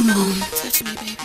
Come on, touch me, baby.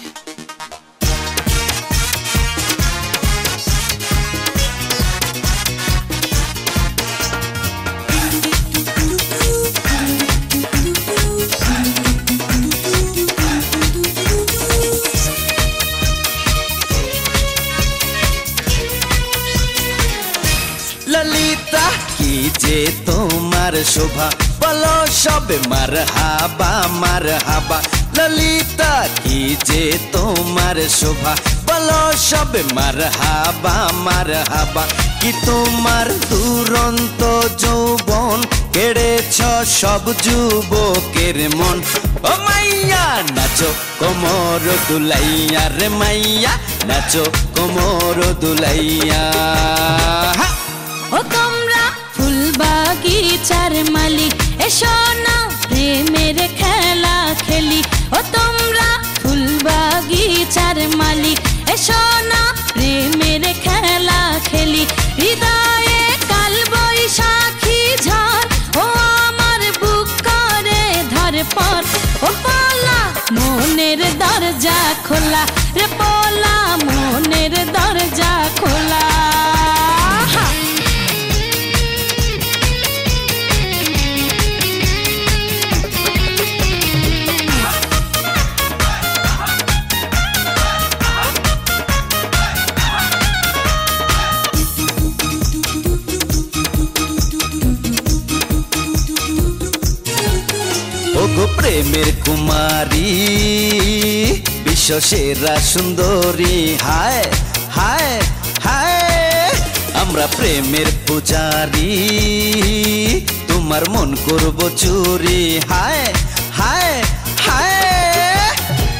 Lalita की जे तुम्हार शोभा बोलो सबे मरहबा मरहबा। ललिता की जे तुम्हार शोभा बोलो सबे मरहबा मरहबा। कि तुम्हार दुरন্ত যৌবন কেড়েছ সব যুবকের মন। ও মাইয়া নাচো কোমর দুলাইয়া রে মাইয়া নাচো কোমর দুলাইয়া। ও তোমরা ফুল বাগিচার মালিক এসো না প্রেমের খেলা খেলি। ও তোমরা ফুল বাগিচার মালিক এসো না প্রেমের খেলা খেলি। হৃদয়ে কাল বৈশাখী ঝড় ও আমার বুক করে ধরপড়। ও পোলা মনের দরজা খোলা রে পোলা মনের দরজা খোলা। ওগো প্রেমের কুমারী বিশ্ব সেরা সুন্দরী। হায় হায় হায় আমরা প্রেমের পূজারি তোমার মন করব চুরি। হায় হায় হায়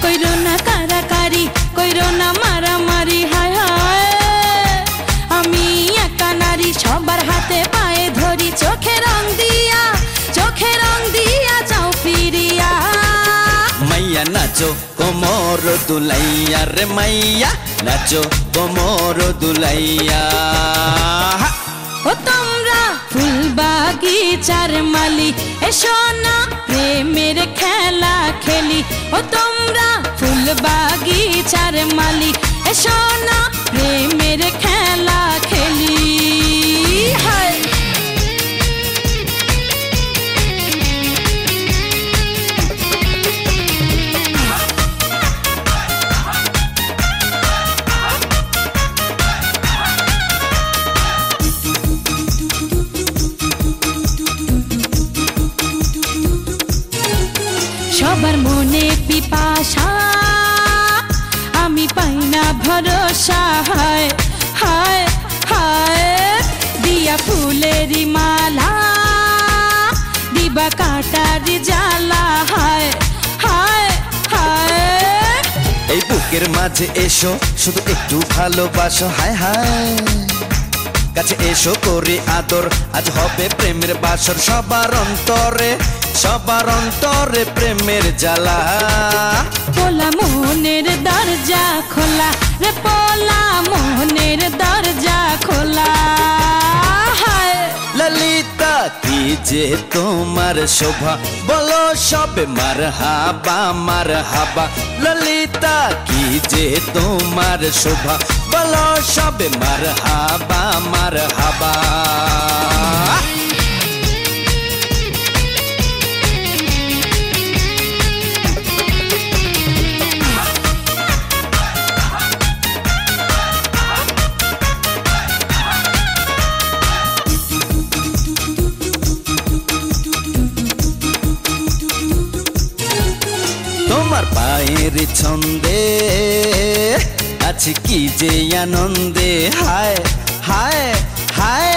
কইরো না কারাকারি কইরো না মারামারি। হায় হায় আমি একা নারী সবার হাতে পায়ে ধরি। চোখে রং দিয়া যাও ফিরিয়া। মাইয়া নাচো কোমর দুলাইয়া রে মাইয়া নাচো কোমর দুলাইয়া। ও তোমরা ফুল বাগিচার মালিক এসো না প্রেমের খেলা খেলি। ও তোমরা ফুল বাগিচার মালিক এসো না প্রেমের খেলা খেলি। হায় সবার মনে পিপাসা আমি পাই না ভরসা। হায় হায় হায় দিয়া ফুলেরি মালা দিবা কাটারি জ্বালা। হায় হায় হায় এই বুকের মাঝে এসো শুধু একটু ভালোবাসো। হায় হায় কাছে এসো করে আদর আজ হবে প্রেমের বাসর। সবার অন্তরে প্রেমের জ্বালা। পোলা মোহনের দরজা খোলা রে পোলা মোহনের দরজা খোলা। হায় ললিতা কি যে তোমার শোভা বলো সবে মারহাবা মারহাবা। ললিতা কি যে তোমার শোভা বলো সবে মারহাবা মারহাবা। তোমার পায়ের ছন্দে আছে কি যে আনন্দে। হায় হায় হায়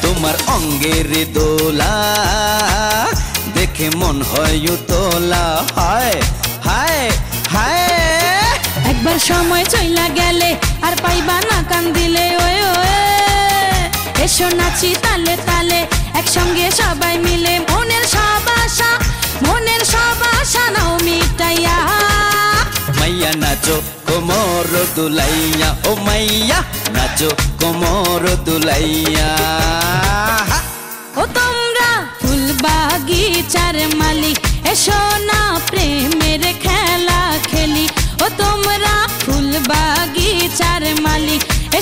তোমার অঙ্গের দোলা দেখে মন হয় উতলা। হায় হায় হায় একবার সময় চইলা গেলে আর পাইবা না কান দিলে। ওয়ে ওয়ে এসো নাচি তালে তালে একসঙ্গে সবাই মিলে। মনের সব আশা নাও মিটাইয়া। মাইয়া নাচো কোমর দুলাইয়া ও মাইয়া নাচো কোমর দুলাইয়া। ও তোমরা ফুল বাগিচার মালিক এসো না প্রেমের খেলা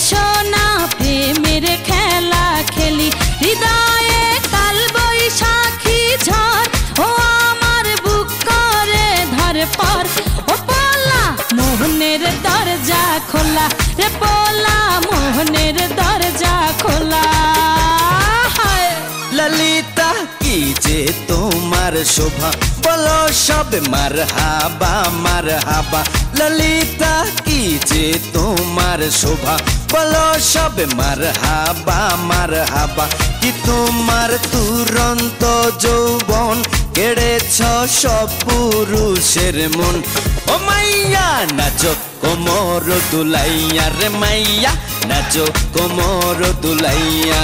এসো না প্রেমের খেলা খেলি হৃদয়ে কাল বৈশাখী ঝড় ও আমার বুক করে ধরে পর ও পোলা মোহনের দরজা খোলা রে পোলা মোহনের দরজা খোলা ললিতা কি যে তোমার শোভা বলো সব মারহাবা মারহাবা ললিতা কি যে তোমার শোভা বলো সব মারহাবা মারহাবা কি তোমার তুরন্ত যৌবন কেড়েছ সব পুরুষের মন ও মাইয়া নাচো কোমর দুলাইয়া রে মাইয়া নাচো কোমর দুলাইয়া